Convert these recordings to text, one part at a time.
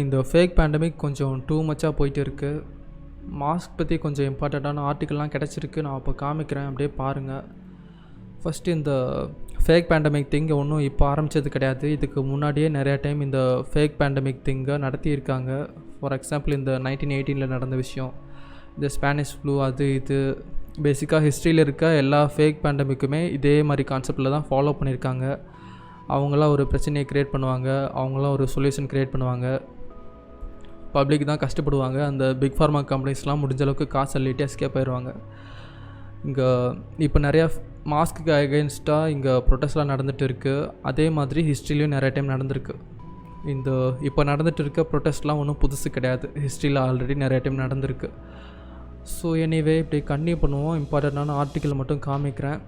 இந்த fake pandemic கொஞ்சம் two மச்சாக போயிட்டு இருக்குது. மாஸ்க் பற்றி கொஞ்சம் இம்பார்ட்டண்ட்டான ஆர்டிக்கல்லாம் கிடச்சிருக்கு, நான் அப்போ காமிக்கிறேன், அப்படியே பாருங்கள். ஃபஸ்ட்டு இந்த ஃபேக் பேண்டமிக் திங்கை ஒன்றும் இப்போ ஆரம்பித்தது கிடையாது. இதுக்கு முன்னாடியே நிறையா டைம் இந்த ஃபேக் பேண்டமிக் திங்கை நடத்தியிருக்காங்க. ஃபார் எக்ஸாம்பிள் இந்த 1918 நடந்த விஷயம், இந்த ஸ்பானிஷ் ஃப்ளூ, அது இது பேசிக்காக ஹிஸ்ட்ரியில் இருக்க எல்லா ஃபேக் பேண்டமிக்குமே இதே மாதிரி கான்செப்டில் தான் ஃபாலோ பண்ணியிருக்காங்க. அவங்களாம் ஒரு பிரச்சனையை க்ரியேட் பண்ணுவாங்க, அவங்களாம் ஒரு சொல்யூஷன் க்ரியேட் பண்ணுவாங்க, பப்ளிக் தான் கஷ்டப்படுவாங்க. அந்த பிக் ஃபார்மா கம்பெனிஸ்லாம் முடிஞ்ச அளவுக்கு காசு அள்ளிட்டு எஸ்கேப் ஆயிடுவாங்க. இங்கே இப்போ நிறையா மாஸ்க்கு அகெயின்ஸ்டாக இங்கே ப்ரொட்டஸ்ட்லாம் நடந்துகிட்டு இருக்குது. அதே மாதிரி ஹிஸ்ட்ரிலையும் நிறைய டைம் நடந்திருக்கு. இந்த இப்போ நடந்துகிட்டு இருக்க ப்ரொட்டஸ்ட்லாம் ஒன்றும் புதுசு கிடையாது, ஹிஸ்ட்ரியில் ஆல்ரெடி நிறைய டைம் நடந்திருக்கு. ஸோ எனிவே இப்படி கன்டினியூ பண்ணுவோம். இம்பார்ட்டண்ட்டான ஆர்டிக்கிள் மட்டும் காமிக்கிறேன்.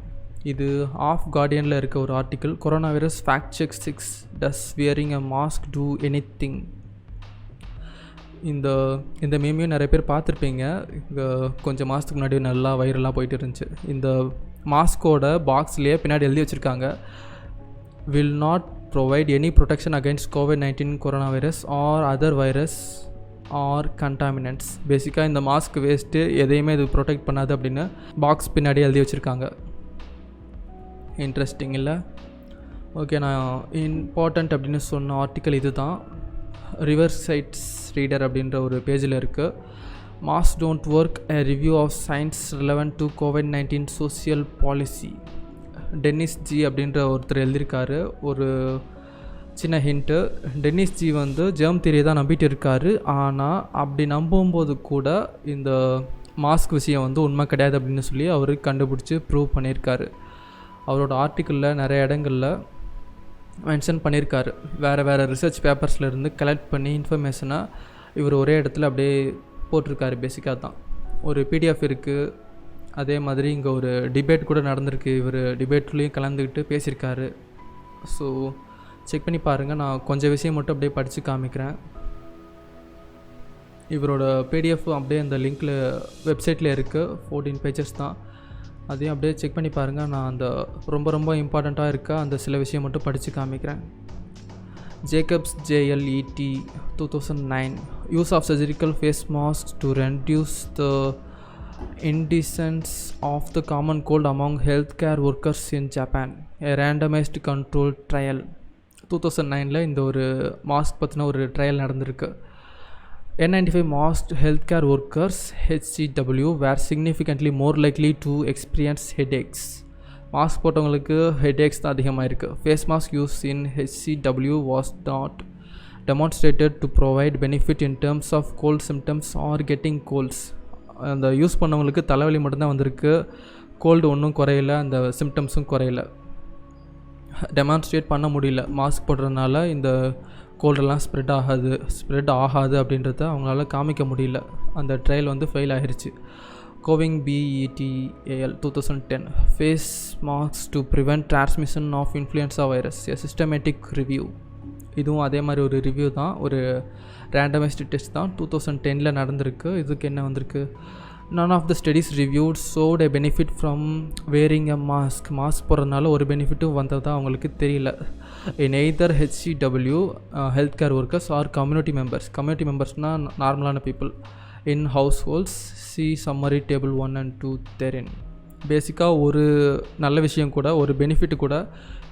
இது ஆஃப் கார்டியனில் இருக்க ஒரு article. Corona virus fact check 6 டஸ் வியரிங் அ மாஸ்க் டூ எனிதிங். இந்த மீமையும் நிறைய பேர் பார்த்துருப்பீங்க. இங்கே கொஞ்சம் மாதத்துக்கு முன்னாடி நல்லா வைரலாக போயிட்டு இருந்துச்சு. இந்த மாஸ்கோட பாக்ஸ்லேயே பின்னாடி எழுதி வச்சுருக்காங்க, will not provide any protection against COVID-19 corona virus or other virus or contaminants. பேசிக்காக இந்த மாஸ்க் வேஸ்ட்டு, எதையுமே இது ப்ரொடெக்ட் பண்ணாது அப்படின்னு பாக்ஸ் பின்னாடி எழுதி வச்சுருக்காங்க. இன்ட்ரெஸ்டிங் இல்லை? ஓகே, நான் இம்பார்ட்டண்ட் அப்படின்னு சொன்ன ஆர்டிக்கல் இது தான். ரிவர்ஸ் சைட்ஸ் ரீடர் அப்படின்ற ஒரு பேஜில் இருக்குது. Mask don't work, a review of science relevant to COVID-19 social policy. Dennis G அப்படின்ற ஒருத்தர் எழுதியிருக்காரு. ஒரு சின்ன ஹிண்ட்டு, டென்னிஸ் ஜி வந்து ஜெர்ம் தியரியை தான் நம்பிட்டு இருக்காரு. ஆனால் அப்படி நம்பும்போது கூட இந்த மாஸ்க் விஷயம் வந்து உண்மை கிடையாது அப்படின்னு சொல்லி அவர் கண்டுபிடிச்சி ப்ரூவ் பண்ணியிருக்காரு. அவரோட ஆர்டிக்கிளில் நிறைய இடங்களில் மென்ஷன் பண்ணியிருக்காரு. வேறு ரிசர்ச் பேப்பர்ஸ்லேருந்து கலெக்ட் பண்ணி இன்ஃபர்மேஷனை இவர் ஒரே இடத்துல அப்படியே போட்டிருக்காரு. பேசிக்காக தான் ஒரு PDF இருக்குது. அதே மாதிரி இங்கே ஒரு டிபேட் கூட நடந்திருக்கு. இவர் டிபேட்லேயும் கலந்துக்கிட்டு பேசியிருக்காரு. ஸோ செக் பண்ணி பாருங்கள். நான் கொஞ்சம் விஷயம் மட்டும் அப்படியே படித்து காமிக்கிறேன். இவரோட PDF அப்படியே அந்த லிங்க்கில் வெப்சைட்டில் இருக்குது. 14 பேஜஸ் தான். அதையும் அப்படியே செக் பண்ணி பாருங்கள். நான் அந்த ரொம்ப இம்பார்ட்டண்ட்டாக இருக்க அந்த சில விஷயம் மட்டும் படித்து காமிக்கிறேன். Jacobs JLET 2009 use of surgical face mask to reduce the incidence of the common cold among health care workers in Japan, a randomised control trial. 2009 இந்த ஒரு மாஸ்க் பற்றின ஒரு ட்ரையல் நடந்திருக்கு. N95 masked healthcare workers HCW were significantly more likely to experience headaches. Mask போட்டவங்களுக்கு headaches தான் அதிகமாக இருக்குது. Face mask use in HCW was not demonstrated to provide benefit in terms of cold symptoms or getting colds. அந்த use பண்ணவங்களுக்கு தலைவலி மட்டும்தான் வந்திருக்கு, gold ஒன்றும் குறையல, அந்த சிம்டம்ஸும் குறையல. டெமான்ஸ்ட்ரேட் பண்ண முடியல மாஸ்க் போடுறதுனால இந்த கோல்டெல்லாம் ஸ்ப்ரெட் ஆகாது அப்படின்றத அவங்களால காமிக்க முடியல. அந்த ட்ரையல் வந்து ஃபெயில் ஆகிருச்சு. Cowling BETAL 2010 face mask to prevent transmission of influenza virus, a systematic review. இதுவும் அதே மாதிரி ஒரு ரிவ்யூ தான், ஒரு ரேண்டமைஸ்டு டெஸ்ட் தான். 2010 நடந்திருக்கு. இதுக்கு என்ன வந்திருக்கு, none of the studies reviewed showed a benefit from wearing a mask. Mask போடுறதுனால ஒரு பெனிஃபிட்டும் வந்ததா அவங்களுக்கு தெரியல. in either HCW health care workers or community members நார்மலான people in households. see summary table 1 and 2 therein. பேசிக்காக ஒரு நல்ல விஷயம் கூட, ஒரு பெனிஃபிட் கூட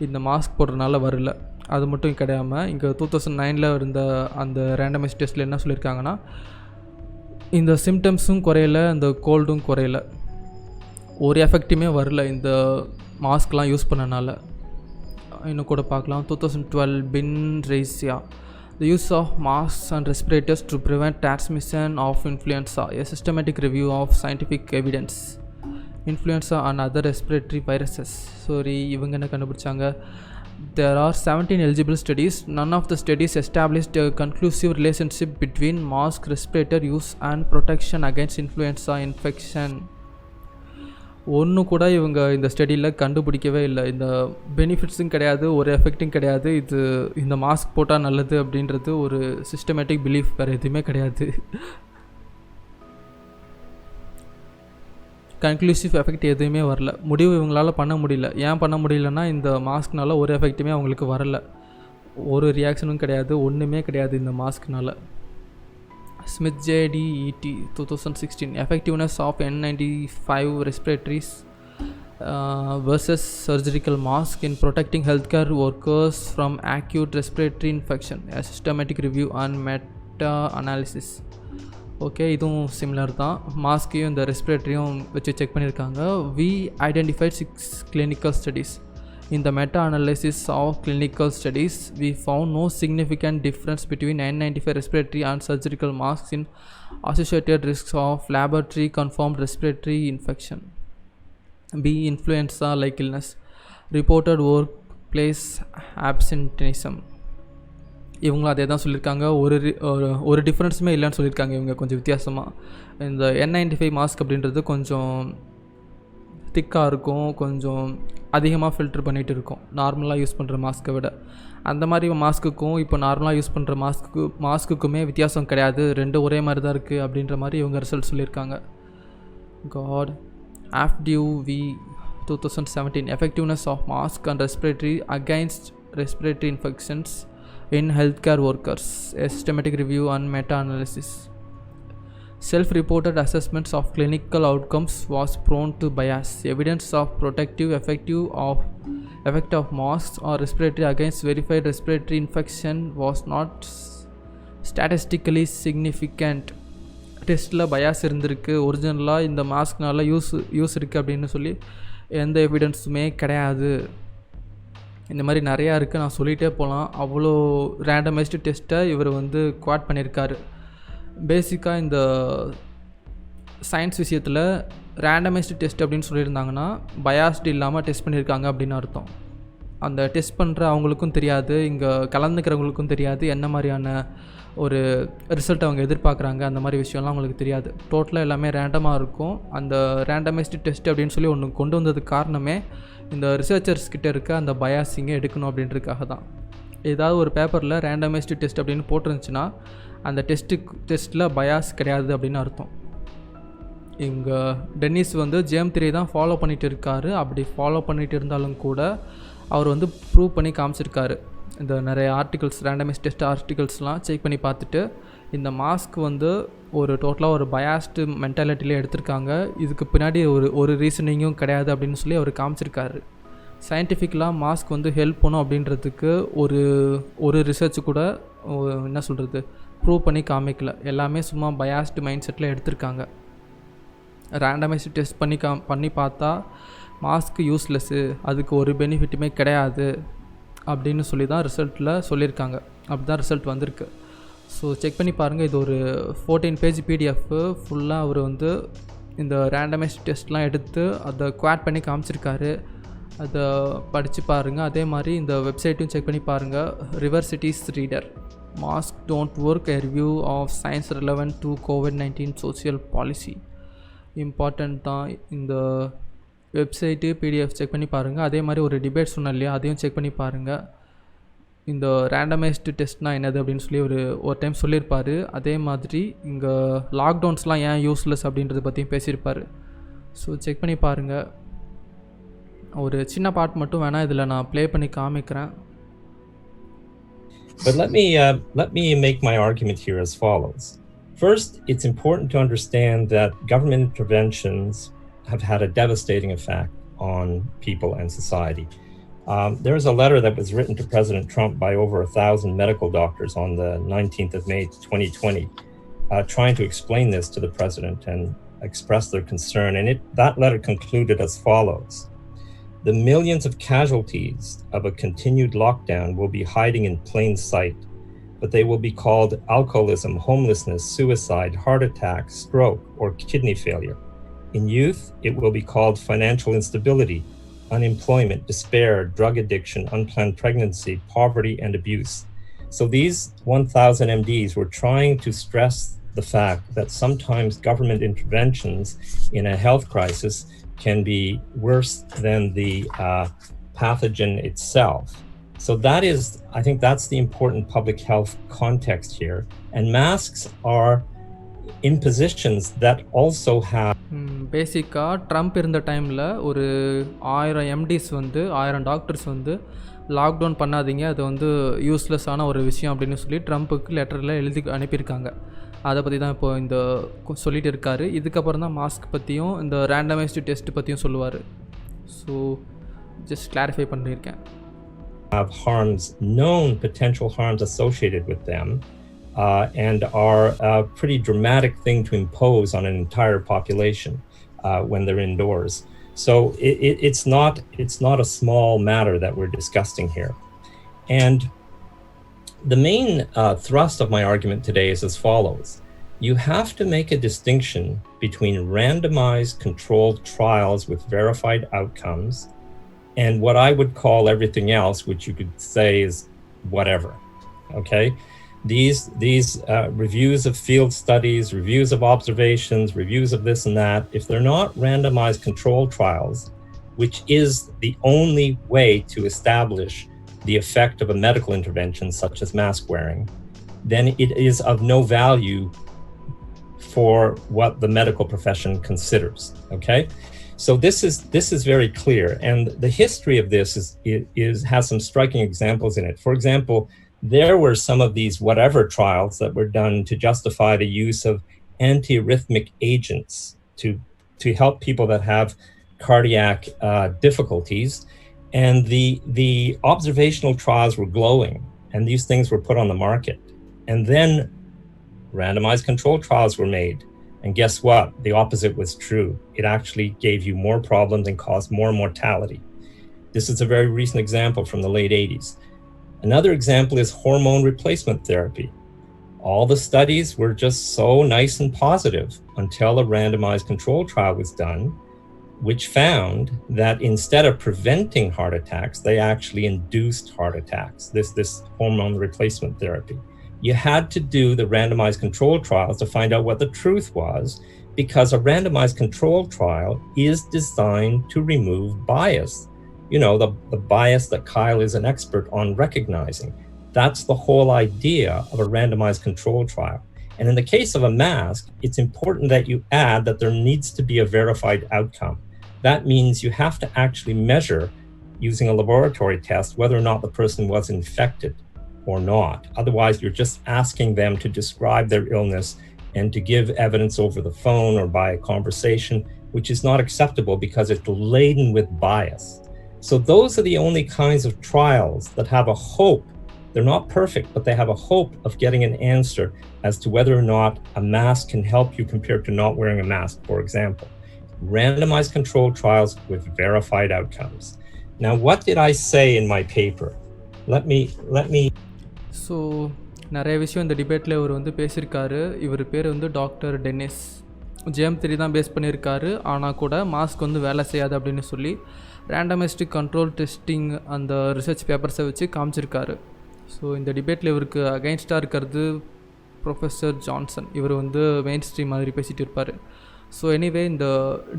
இந்த மாஸ்க் போடுறதுனால வரல. அது மட்டும் கிடையாமல் இங்கே 2009 இருந்த அந்த ரேண்டமைஸ் டெஸ்ட்டில் என்ன சொல்லியிருக்காங்கன்னா, இந்த சிம்டம்ஸும் குறையல, இந்த கோல்டும் குறையல, ஒரு எஃபெக்ட்டுமே வரல இந்த மாஸ்க்லாம் யூஸ் பண்ணனால. இன்னும் கூட பார்க்கலாம். 2012 Binracea, the use of masks and respirators to prevent transmission of influenza, a systematic review of scientific evidence, influenza and other respiratory viruses. இவங்க என்ன கண்டுபிடிச்சாங்க, there are 17 eligible studies. None of the studies established a conclusive relationship between mask, respirator use and protection against influenza infection. ஒன்று கூட இவங்க இந்த ஸ்டடியில் கண்டுபிடிக்கவே இல்லை. இந்த பெனிஃபிட்ஸும் கிடையாது, ஒரு எஃபெக்ட்டும் கிடையாது. இந்த மாஸ்க் போட்டால் நல்லது அப்படின்றது ஒரு சிஸ்டமேட்டிக் பிலீஃப், வேறு எதுவுமே கிடையாது. கன்க்ளூசிவ் எஃபெக்ட் எதுவுமே வரல. முடிவு இவங்களால் பண்ண முடியல. ஏன் பண்ண முடியலன்னா இந்த மாஸ்க்னால ஒரு எஃபெக்ட்டுமே அவங்களுக்கு வரல. ஒரு ரியாக்ஷனும் கிடையாது, ஒன்றுமே கிடையாது இந்த மாஸ்க்னால. Smith J D E T 2016 effectiveness of N95 respiratories versus surgical mask in protecting healthcare workers from acute respiratory infection, a systematic review and meta-analysis. Okay, இதுவும் சிமிலர் தான். மாஸ்கையும் இந்த ரெஸ்பிரேட்டரியும் வச்சு செக் பண்ணியிருக்காங்க. We identified 6 clinical studies. In the meta-analysis of clinical studies, we found no significant difference between N95 respiratory and surgical masks in associated risks of laboratory confirmed respiratory infection. B. Influenza-like illness. Reported workplace absenteeism. இவங்களும் அதே தான் சொல்லியிருக்காங்க. ஒரு டிஃப்ரென்ஸுமே இல்லைன்னு சொல்லியிருக்காங்க இவங்க கொஞ்சம் வித்தியாசமாக. இந்த N95 மாஸ்க் அப்படின்றது கொஞ்சம் திக்காக இருக்கும், கொஞ்சம் அதிகமாக ஃபில்ட்ரு பண்ணிகிட்டு இருக்கும் நார்மலாக யூஸ் பண்ணுற மாஸ்க்கை விட. அந்த மாதிரி மாஸ்க்குக்கும் இப்போ நார்மலாக யூஸ் பண்ணுற மாஸ்க்குக்குமே வித்தியாசம் கிடையாது, ரெண்டும் ஒரே மாதிரி தான் இருக்குது அப்படின்ற மாதிரி இவங்க ரிசல்ட் சொல்லியிருக்காங்க. God. AFDUV 2017 effectiveness of mask and respiratory against respiratory infections in healthcare workers, a systematic review and meta-analysis. Self-reported assessments of clinical outcomes was prone to bias. Evidence of protective effect of masks or respiratory against verified respiratory infection was not statistically significant. டெஸ்ட்டில் bias இருந்திருக்கு, ஒரிஜினலாக இந்த மாஸ்க்னால use இருக்குது அப்படின்னு சொல்லி எந்த எவிடன்ஸுமே கிடையாது. இந்த மாதிரி நிறையா இருக்குது, நான் சொல்லிகிட்டே போகலாம். அவ்வளோ ரேண்டமைஸ்டு டெஸ்ட்டை இவர் வந்து குவாட் பண்ணியிருக்காரு. பேசிக்காக இந்த சயின்ஸ் விஷயத்தில் ரேண்டமைஸ்டு டெஸ்ட் அப்படின்னு சொல்லியிருந்தாங்கன்னா பயாஸ்டு இல்லாமல் டெஸ்ட் பண்ணியிருக்காங்க அப்படின்னு அர்த்தம். அந்த டெஸ்ட் பண்ணுற அவங்களுக்கும் தெரியாது, இங்கே கலந்துக்கிறவங்களுக்கும் தெரியாது என்ன மாதிரியான ஒரு ரிசல்ட் அவங்க எதிர்பார்க்குறாங்க, அந்த மாதிரி விஷயம்லாம் அவங்களுக்கு தெரியாது. டோட்டலாக எல்லாமே ரேண்டமாக இருக்கும். அந்த ரேண்டமைஸ்டு டெஸ்ட் அப்படின்னு சொல்லி ஒன்று கொண்டு வந்ததுக்கு காரணமே இந்த ரிசர்ச்சர்ஸ் கிட்டே இருக்க அந்த பயாஸிங்கை எடுக்கணும் அப்படின்றதுக்காக தான். ஏதாவது ஒரு பேப்பரில் ரேண்டமைஸ்டு டெஸ்ட் அப்படின்னு போட்டிருந்துச்சுன்னா அந்த டெஸ்ட்டில் பயாஸ் கிடையாது அப்படின்னு அர்த்தம். இங்கே டென்னிஸ் வந்து ஜேம் தியரி தான் ஃபாலோ பண்ணிகிட்டு இருக்காரு. அப்படி ஃபாலோ பண்ணிகிட்டு இருந்தாலும் கூட அவர் வந்து ப்ரூவ் பண்ணி காமிச்சிருக்காரு. இந்த நிறைய ஆர்டிகல்ஸ், ரேண்டமைஸ் டெஸ்ட் ஆர்டிகல்ஸ்லாம் செக் பண்ணி பார்த்துட்டு இந்த மாஸ்க் வந்து ஒரு டோட்டலாக ஒரு பயாஸ்டு மென்டாலிட்டியில் எடுத்திருக்காங்க, இதுக்கு பின்னாடி ஒரு ரீசனிங்கும் கிடையாது அப்படின்னு சொல்லி அவர் காமிச்சிருக்காரு. சயின்டிஃபிக்கலாக மாஸ்க் வந்து ஹெல்ப் பண்ணும் அப்படின்றதுக்கு ஒரு ரிசர்ச் கூட என்ன சொல்கிறது ப்ரூவ் பண்ணி காமிக்கல. எல்லாமே சும்மா பயாஸ்டு மைண்ட் செட்டில் எடுத்திருக்காங்க. ரேண்டமைஸ்டு டெஸ்ட் பண்ணி பார்த்தா மாஸ்க் யூஸ்லெஸ்ஸு, அதுக்கு ஒரு பெனிஃபிட்டுமே கிடையாது அப்படின்னு சொல்லி தான் ரிசல்ட்டில் சொல்லியிருக்காங்க. அப்படி தான் ரிசல்ட் வந்திருக்கு. ஸோ செக் பண்ணி பாருங்கள். இது ஒரு 14 பேஜ் PDF ஃபுல்லாக அவர் வந்து இந்த ரேண்டமைஸ்டு டெஸ்ட்லாம் எடுத்து அதை குவாட் பண்ணி காமிச்சிருக்காரு. அதை படித்து பாருங்கள். அதே மாதிரி இந்த வெப்சைட்டும் செக் பண்ணி பாருங்கள். ரிவர்சிட்டிஸ் reader mask don't work, a review of science relevant to COVID-19 social policy. Important தான். இந்த வெப்சைட்டு PDF செக் பண்ணி பாருங்கள். அதே மாதிரி ஒரு டிபேட் சொன்னேன் இல்லையா, அதையும் செக் பண்ணி பாருங்கள். இந்த ரேண்டமைஸ்டு டெஸ்ட்னால் என்னது அப்படின்னு சொல்லி ஒரு டைம் சொல்லியிருப்பார். அதே மாதிரி இங்கே லாக்டவுன்ஸ்லாம் ஏன் யூஸ்லெஸ் அப்படின்றத பற்றியும் பேசியிருப்பார். ஸோ செக் பண்ணி பாருங்கள். ஒரு சின்ன பார்ட் மட்டும் வேணால் இதில் நான் ப்ளே பண்ணி காமிக்கிறேன். But let me make my argument here as follows. First, it's important to understand that government interventions have had a devastating effect on people and society. There is a letter that was written to President Trump by over 1,000 medical doctors on the 19th of May, 2020, trying to explain this to the president and express their concern. And that letter concluded as follows. The millions of casualties of a continued lockdown will be hiding in plain sight, but they will be called alcoholism, homelessness, suicide, heart attack, stroke, or kidney failure. In youth, it will be called financial instability, unemployment, despair, drug addiction, unplanned pregnancy, poverty, and abuse. So these 1,000 MDs were trying to stress the fact that sometimes government interventions in a health crisis can be worse than the pathogen itself. So I think that's the important public health context here. And masks are impositions that also have பேசிக்காக Trump இருந்த டைமில் ஒரு 1000 எம்டிஸ் வந்து 1000 doctors வந்து lockdown பண்ணாதீங்க, அது வந்து யூஸ்லெஸ்ஸான ஒரு விஷயம் அப்படின்னு சொல்லி ட்ரம்ப்புக்கு லெட்டரில் எழுதி அனுப்பியிருக்காங்க. அதை பற்றி தான் இப்போது இந்த சொல்லிகிட்டு இருக்காரு. இதுக்கப்புறம் தான் மாஸ்க் பற்றியும் இந்த ரேண்டமைஸ்டு டெஸ்ட் பற்றியும் சொல்லுவார். ஸோ ஜஸ்ட் கிளாரிஃபை பண்ணியிருக்கேன். Have harms, known potential harms associated with them, and are a pretty dramatic thing to impose on an entire population when they're indoors. So it's not a small matter that we're discussing here. And the main thrust of my argument today is as follows. You have to make a distinction between randomized controlled trials with verified outcomes and what I would call everything else, which you could say is whatever. Okay, these reviews of field studies, reviews of observations, reviews of this and that, if they're not randomized controlled trials, which is the only way to establish the effect of a medical intervention such as mask wearing, then it is of no value for what the medical profession considers. Okay, so this is very clear, and the history of this has some striking examples in it. For example, there were some of these whatever trials that were done to justify the use of antiarrhythmic agents to help people that have cardiac difficulties, and the observational trials were glowing, and these things were put on the market, and then randomized controlled trials were made, and guess what? The opposite was true. It actually gave you more problems and caused more mortality. This is a very recent example from the late 80s. Another example is hormone replacement therapy. All the studies were just so nice and positive until a randomized controlled trial was done, which found that instead of preventing heart attacks, they actually induced heart attacks, this hormone replacement therapy. You had to do the randomized controlled trials to find out what the truth was, because a randomized controlled trial is designed to remove bias. You know, the bias that Kyle is an expert on recognizing. That's the whole idea of a randomized controlled trial. And in the case of a mask, it's important that you add that there needs to be a verified outcome. That means you have to actually measure, using a laboratory test, whether or not the person was infected or not. Otherwise, you're just asking them to describe their illness and to give evidence over the phone or by a conversation, which is not acceptable because it's laden with bias. So those are the only kinds of trials that have a hope. They're not perfect, but they have a hope of getting an answer as to whether or not a mask can help you compared to not wearing a mask, for example. Randomized controlled trials with verified outcomes. Now, what did I say in my paper? Let me so நிறைய விஷயம் இந்த டிபேட்டில் இவர் வந்து பேசியிருக்காரு. இவர் பேர் வந்து doctor tennis. ஜேம் திரி தான் பேஸ் பண்ணியிருக்காரு. ஆனால் கூட மாஸ்க் வந்து வேலை செய்யாது அப்படின்னு சொல்லி ரேண்டமைஸ்டு கண்ட்ரோல் டெஸ்டிங் அந்த ரிசர்ச் பேப்பர்ஸை வச்சு காமிச்சிருக்காரு. ஸோ இந்த டிபேட்டில் இவருக்கு அகைன்ஸ்டாக இருக்கிறது ப்ரொஃபஸர் ஜான்சன். இவர் வந்து மெயின் ஸ்ட்ரீம் மாதிரி பேசிகிட்டு இருப்பார். ஸோ எனிவே இந்த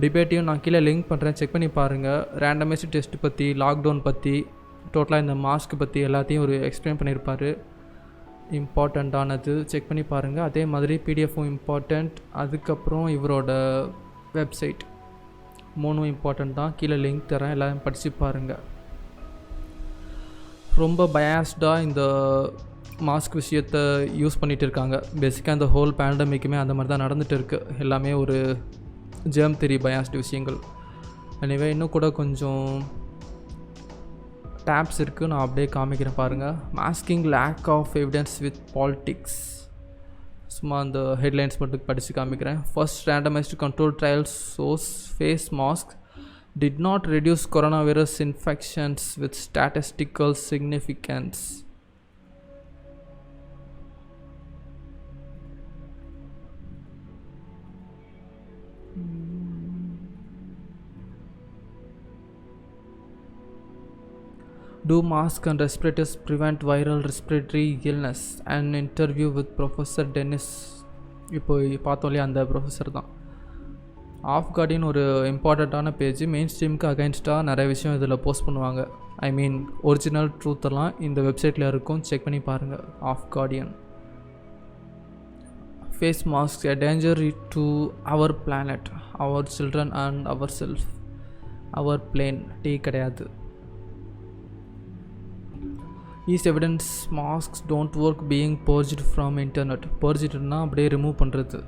டிபேட்டையும் நான் கீழே லிங்க் பண்ணுறேன், செக் பண்ணி பாருங்கள். ரேண்டமைஸ்டு டெஸ்ட் பற்றி, லாக்டவுன் பற்றி, டோட்டலாக இந்த மாஸ்க் பற்றி எல்லாத்தையும் ஒரு எக்ஸ்பிளைன் பண்ணியிருப்பார். இம்பார்ட்டண்ட்டானது செக் பண்ணி பாருங்கள். அதே மாதிரி பிடிஎஃப்பும் இம்பார்ட்டண்ட். அதுக்கப்புறம் இவரோட வெப்சைட் 3 இம்பார்ட்டண்ட் தான். கீழே லிங்க் தரேன், எல்லாம் படித்து பாருங்கள். ரொம்ப பயாஸ்டாக இந்த மாஸ்க் விஷயத்தை யூஸ் பண்ணிகிட்டு இருக்காங்க. பேசிக்காக இந்த ஹோல் பேண்டமிக்குமே அந்த மாதிரி தான் நடந்துகிட்டு இருக்குது. எல்லாமே ஒரு ஜெர்ம் தியரி பயாஸ்டு விஷயங்கள். எனிவே இன்னும் கூட கொஞ்சம் டேப்ஸ் இருக்குது, நான் அப்படியே காமிக்கிறேன் பாருங்கள். Masking lack of evidence with politics. சும்மா அந்த ஹெட்லைன்ஸ் மட்டும் படித்து காமிக்கிறேன். First randomised control trials shows face mask did not reduce coronavirus infections with statistical significance. Do mask and respirators prevent viral respiratory illness? An interview with Professor Dennis. இப்போ பார்த்தோம் இல்லையா, அந்த professor தான். ஆஃப் கார்டின் ஒரு இம்பார்ட்டண்ட்டான பேஜ். மெயின் ஸ்ட்ரீமுக்கு அகைன்ஸ்டாக நிறைய விஷயம் இதில் போஸ்ட் பண்ணுவாங்க. ஐ மீன் ஒரிஜினல் ட்ரூத்தெல்லாம் இந்த வெப்சைட்டில் இருக்கும், செக் பண்ணி பாருங்கள். Off Guardian face masks a danger to our planet, our children and ourselves. Our plane tea கிடையாது. Is evidence masks don't work being purged from internet. purgedனா அப்படியே ரிமூவ் பண்ணுறது.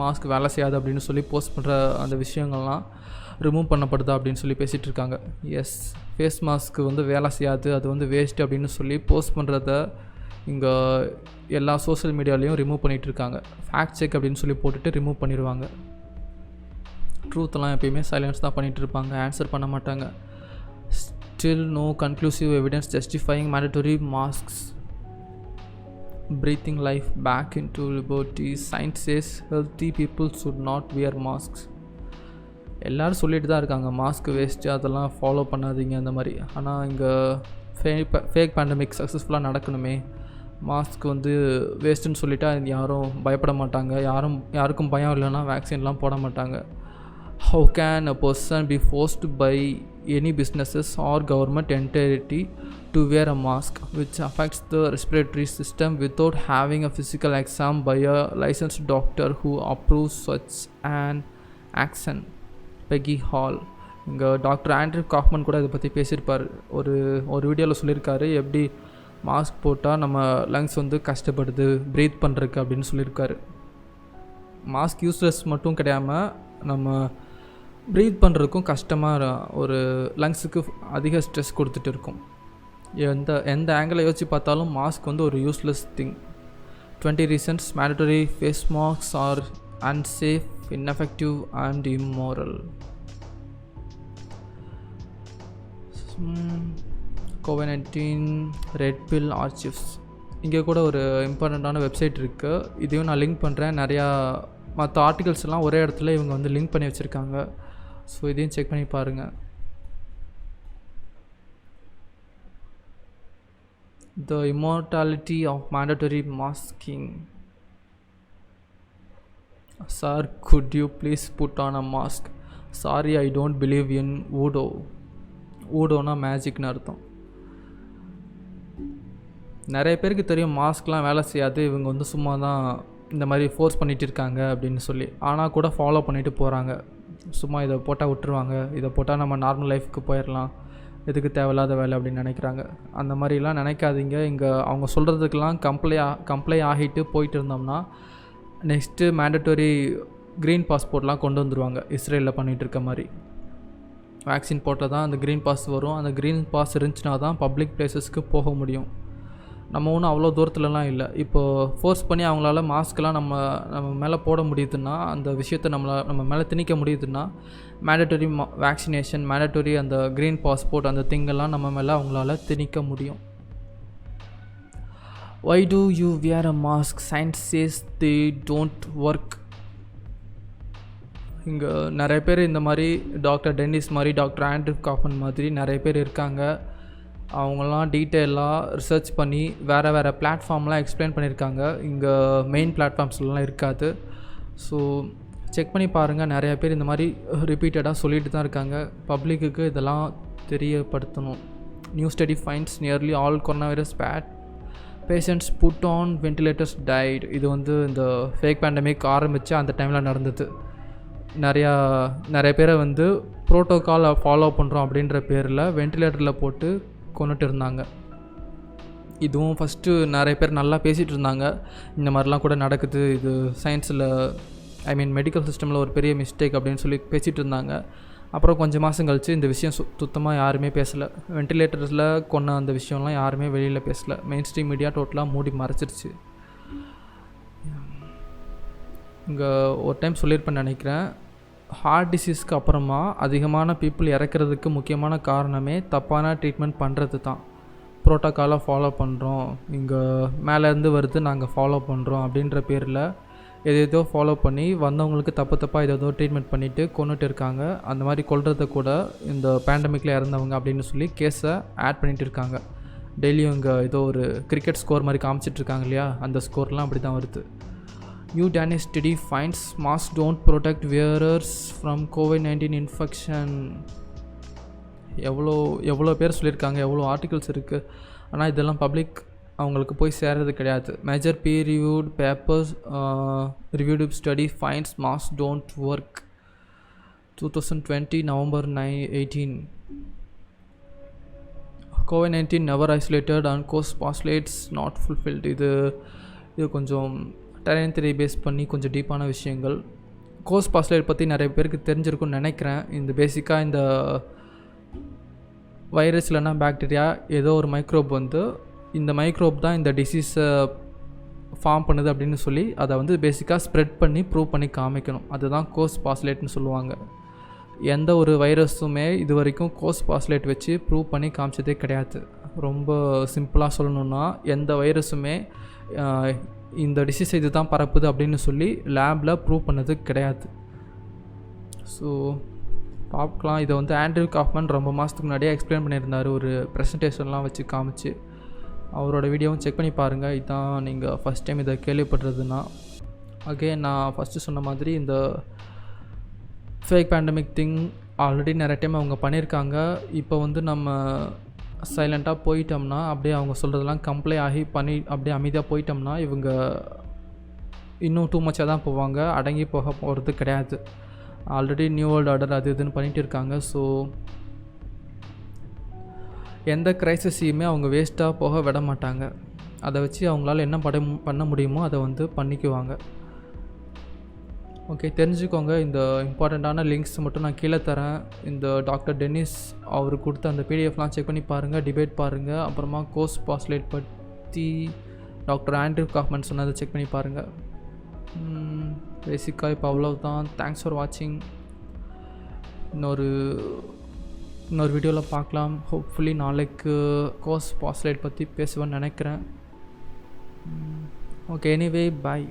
மாஸ்க் வேலை செய்யாது அப்படின்னு சொல்லி போஸ்ட் பண்ணுற அந்த விஷயங்கள்லாம் ரிமூவ் பண்ணப்படுதா அப்படின்னு சொல்லி பேசிகிட்டு இருக்காங்க. எஸ், ஃபேஸ் மாஸ்க்கு வந்து வேலை செய்யாது, அது வந்து வேஸ்ட்டு அப்படின்னு சொல்லி போஸ்ட் பண்ணுறத இங்கே எல்லா சோஷியல் மீடியாலையும் ரிமூவ் பண்ணிகிட்ருக்காங்க. ஃபேக்ட் செக் அப்படின்னு சொல்லி போட்டுட்டு ரிமூவ் பண்ணிடுவாங்க. ட்ரூத்தெல்லாம் எப்பயுமே சைலன்ஸ் தான் பண்ணிகிட்டு இருப்பாங்க, ஆன்சர் பண்ண மாட்டாங்க. Still no conclusive evidence justifying mandatory masks. Breathing life back into liberty. Science says healthy people should not wear masks. எல்லோரும் சொல்லிட்டு தான் இருக்காங்க மாஸ்க் வேஸ்ட்டு, அதெல்லாம் ஃபாலோ பண்ணாதீங்க அந்த மாதிரி. ஆனால் இங்கே ஃபேக் பேண்டமிக் சக்ஸஸ்ஃபுல்லாக நடக்கணுமே, மாஸ்க் வந்து வேஸ்ட்டுன்னு சொல்லிட்டா யாரும் பயப்பட மாட்டாங்க. யாருக்கும் பயம் இல்லைன்னா வேக்சின்லாம் போட மாட்டாங்க. How can a person be forced by any businesses or government entity to wear a mask which affects the respiratory system without having a physical exam by a licensed doctor who approves such an action? Peggy Hall. இங்கே doctor Andrew Kaufman கூட இதை பற்றி பேசியிருப்பார். ஒரு வீடியோவில் சொல்லியிருக்காரு, எப்படி mask போட்டால் நம்ம லங்ஸ் வந்து கஷ்டப்படுது ப்ரீத் பண்ணுறதுக்கு அப்படின்னு சொல்லியிருக்காரு. மாஸ்க் யூஸ்லெஸ் மட்டும் கிடையாமல் நம்ம ப்ரீத் பண்ணுறதுக்கும் கஷ்டமாக ஒரு லங்ஸுக்கு அதிக ஸ்ட்ரெஸ் கொடுத்துட்டு இருக்கும். எந்த ஆங்கிளை யோசிச்சு பார்த்தாலும் மாஸ்க் வந்து ஒரு useless thing. 20 reasons mandatory face masks are unsafe, ineffective and immoral. COVID-19 red bill archives. இங்கே கூட ஒரு இம்பார்ட்டண்ட்டான வெப்சைட் இருக்குது, இதையும் நான் லிங்க் பண்ணுறேன். நிறையா மற்ற ஆர்டிகல்ஸ் எல்லாம் ஒரே இடத்துல இவங்க வந்து லிங்க் பண்ணி வச்சுருக்காங்க. ஸோ இதையும் செக் பண்ணி பாருங்கள். The immortality of mandatory masking. Sir, could you please put on a mask? Sorry, I don't believe in voodoo. voodooனா மேஜிக்னு அர்த்தம். நிறைய பேருக்கு தெரியும் மாஸ்க்லாம் வேலை செய்யாது, இவங்க வந்து சும்மா தான் இந்த மாதிரி ஃபோர்ஸ் பண்ணிகிட்டு இருக்காங்க அப்படின்னு சொல்லி. ஆனால் கூட ஃபாலோ பண்ணிவிட்டு போகிறாங்க. சும்மா இதை போட்டால் விட்டுருவாங்க, இதை போட்டால் நம்ம நார்மல் லைஃப்க்கு போயிடலாம், எதுக்கு தேவையில்லாத வேலை அப்படின்னு நினைக்கிறாங்க. அந்த மாதிரிலாம் நினைக்காதீங்க. இங்கே அவங்க சொல்கிறதுக்கெல்லாம் கம்ப்ளை ஆகிட்டு போயிட்டு இருந்தோம்னா நெக்ஸ்ட்டு மேண்டட்டரி க்ரீன் பாஸ்போர்ட்லாம் கொண்டு வந்துடுவாங்க, இஸ்ரேலில் பண்ணிகிட்டு இருக்க மாதிரி. வேக்சின் போட்டால் தான் அந்த க்ரீன் பாஸ் வரும். அந்த க்ரீன் பாஸ் இருந்துச்சுன்னா தான் பப்ளிக் பிளேசஸ்க்கு போக முடியும். நம்ம ஒன்றும் அவ்வளோ தூரத்துலலாம் இல்லை. இப்போது ஃபோர்ஸ் பண்ணி அவங்களால மாஸ்க்கெலாம் நம்ம மேலே போட முடியுதுன்னா, அந்த விஷயத்தை நம்ம மேலே திணிக்க முடியுதுன்னா, மேண்டட்டரி வேக்சினேஷன், மேண்டட்டரி அந்த க்ரீன் பாஸ்போர்ட், அந்த திங்கெல்லாம் நம்ம மேலே அவங்களால திணிக்க முடியும். Why do you wear a mask? Science says they don't work. இங்கே நிறைய பேர் இந்த மாதிரி டாக்டர் டென்னிஸ் மாதிரி, டாக்டர் ஆண்ட்ரூ காஃப்மன் மாதிரி நிறைய பேர் இருக்காங்க. அவங்களாம் டீட்டெயிலாக ரிசர்ச் பண்ணி வேறு பிளாட்ஃபார்ம்லாம் எக்ஸ்பிளைன் பண்ணியிருக்காங்க. இங்கே மெயின் பிளாட்ஃபார்ம்ஸ்லாம் இருக்காது. ஸோ செக் பண்ணி பாருங்கள். நிறையா பேர் இந்த மாதிரி ரிப்பீட்டடாக சொல்லிட்டு தான் இருக்காங்க. பப்ளிக்கு இதெல்லாம் தெரியப்படுத்தணும். New study finds nearly all corona virus patients put on ventilators died. இது வந்து இந்த ஃபேக் பேண்டமிக் ஆரம்பித்து அந்த டைமில் நடந்தது. நிறைய பேரை வந்து ப்ரோட்டோக்காலை ஃபாலோ பண்ணுறோம் அப்படின்ற பேரில் வென்டிலேட்டரில் போட்டு கொண்டுட்டு இருந்தாங்க. இதுவும் ஃபஸ்ட்டு நிறைய பேர் நல்லா பேசிகிட்டு இருந்தாங்க, இந்த மாதிரிலாம் கூட நடக்குது, இது சயின்ஸில் மெடிக்கல் சிஸ்டமில் ஒரு பெரிய மிஸ்டேக் அப்படின்னு சொல்லி பேசிகிட்டு இருந்தாங்க. அப்புறம் கொஞ்சம் மாதம் கழித்து இந்த விஷயம் சுத்தமாக யாருமே பேசலை. வென்டிலேட்டர்ஸில் கொண்ட அந்த விஷயம்லாம் யாருமே வெளியில் பேசலை. மெயின் ஸ்ட்ரீம் மீடியா டோட்டலாக மூடி மறைச்சிருச்சு. இங்கே ஒரு டைம் சொல்லியிருப்பேன்னு நினைக்கிறேன், ஹார்ட் டிசீஸ்க்கு அப்புறமா அதிகமான பீப்புள் இறக்கிறதுக்கு முக்கியமான காரணமே தப்பான ட்ரீட்மெண்ட் பண்ணுறது தான். ப்ரோட்டோக்காலாக ஃபாலோ பண்ணுறோம், இங்கே மேலேருந்து வருது நாங்கள் ஃபாலோ பண்ணுறோம் அப்படின்ற பேரில் எதோ ஃபாலோ பண்ணி வந்தவங்களுக்கு தப்பாக ஏதோ ட்ரீட்மெண்ட் பண்ணிவிட்டு கொண்டுட்டு இருக்காங்க. அந்த மாதிரி கொல்றதை கூட இந்த பேண்டமிக்கில் இறந்தவங்க அப்படின்னு சொல்லி கேஸை ஆட் பண்ணிகிட்டு இருக்காங்க. டெய்லியும் இங்கே ஏதோ ஒரு கிரிக்கெட் ஸ்கோர் மாதிரி காமிச்சிட்ருக்காங்க இல்லையா, அந்த ஸ்கோர்லாம் அப்படி தான் வருது. New Danish study finds masks don't protect wearers from COVID-19 infection. எவ்வளோ பேர் சொல்லியிருக்காங்க, எவ்வளோ ஆர்டிகல்ஸ் இருக்குது. ஆனால் இதெல்லாம் பப்ளிக் அவங்களுக்கு போய் சேர்றது கிடையாது. Major peer reviewed papers reviewed study finds masks don't work. 2020 November 18. COVID-19 never isolated and course postulates not fulfilled. இது கொஞ்சம் டெரைன் தியரி பேஸ் பண்ணி கொஞ்சம் டீப்பான விஷயங்கள். கோர்ஸ் பாஸ்லேட் பற்றி நிறைய பேருக்கு தெரிஞ்சிருக்கும்னு நினைக்கிறேன். இந்த பேசிக்காக இந்த வைரஸ் இல்லைன்னா பாக்டீரியா ஏதோ ஒரு மைக்ரோப் வந்து இந்த மைக்ரோப் தான் இந்த டிசீஸை ஃபார்ம் பண்ணுது அப்படின்னு சொல்லி அதை வந்து பேசிக்காக ஸ்ப்ரெட் பண்ணி ப்ரூவ் பண்ணி காமிக்கணும். அதுதான் கோர்ஸ் பாஸ்லேட்னு சொல்லுவாங்க. எந்த ஒரு வைரஸுமே இது வரைக்கும் கோர்ஸ் பாஸ்லேட் வச்சு ப்ரூவ் பண்ணி காமிச்சதே கிடையாது. ரொம்ப சிம்பிளாக சொல்லணுன்னா எந்த வைரஸுமே இந்த டிசீஸ் இது தான் பரப்புது அப்படின்னு சொல்லி லேபில் ப்ரூவ் பண்ணது கிடையாது. ஸோ பார்க்கலாம். இதை வந்து ஆண்ட்ரூ காஃப்மன் ரொம்ப மாதத்துக்கு முன்னாடியே எக்ஸ்பிளைன் பண்ணியிருந்தார் ஒரு ப்ரெசன்டேஷன்லாம் வச்சு காமிச்சு. அவரோட வீடியோவும் செக் பண்ணி பாருங்கள். இதுதான் நீங்கள் ஃபஸ்ட் டைம் இதை கேள்விப்படுறதுன்னா. அகெயின் நான் ஃபஸ்ட்டு சொன்ன மாதிரி இந்த ஃபேக் பேண்டமிக் திங் ஆல்ரெடி நிறைய டைம் அவங்க பண்ணியிருக்காங்க. இப்போ வந்து நம்ம சைலண்ட்டாக போயிட்டோம்னா அப்படியே அவங்க சொல்கிறதெல்லாம் கம்ப்ளை ஆகி பண்ணி அப்படியே அமைதியாக போயிட்டோம்னா இவங்க இன்னும் டூ மச்சாக தான் போவாங்க. அடங்கி போக போகிறது கிடையாது. ஆல்ரெடி நியூ வேர்ல்டு ஆர்டர் அது இதுன்னு பண்ணிகிட்டு இருக்காங்க. ஸோ எந்த கிரைசிஸையுமே அவங்க வேஸ்ட்டாக போக விட மாட்டாங்க. அதை வச்சு அவங்களால என்ன பண்ண முடியுமோ அதை வந்து பண்ணிக்குவாங்க. ஓகே, தெரிஞ்சுக்கோங்க. இந்த இம்பார்ட்டண்ட்டான லிங்க்ஸ் மட்டும் நான் கீழே தரேன். இந்த டாக்டர் டென்னிஸ் அவர் கொடுத்த அந்த பிடிஎஃப்லாம் செக் பண்ணி பாருங்கள், டிபேட் பாருங்கள். அப்புறமா கோர்ஸ் பாஸ்லேட் பற்றி டாக்டர் ஆண்ட்ரூ காஃப்மன் சொன்னதை செக் பண்ணி பாருங்கள். பேசிக்காக இப்போ அவ்வளோதான். தேங்க்ஸ் ஃபார் வாட்சிங். இன்னொரு வீடியோவில் பார்க்கலாம். ஹோப்ஃபுல்லி நாளைக்கு கோர்ஸ் பாஸ்லேட் பற்றி பேசுவேன்னு நினைக்கிறேன். ஓகே, எனிவே பாய்.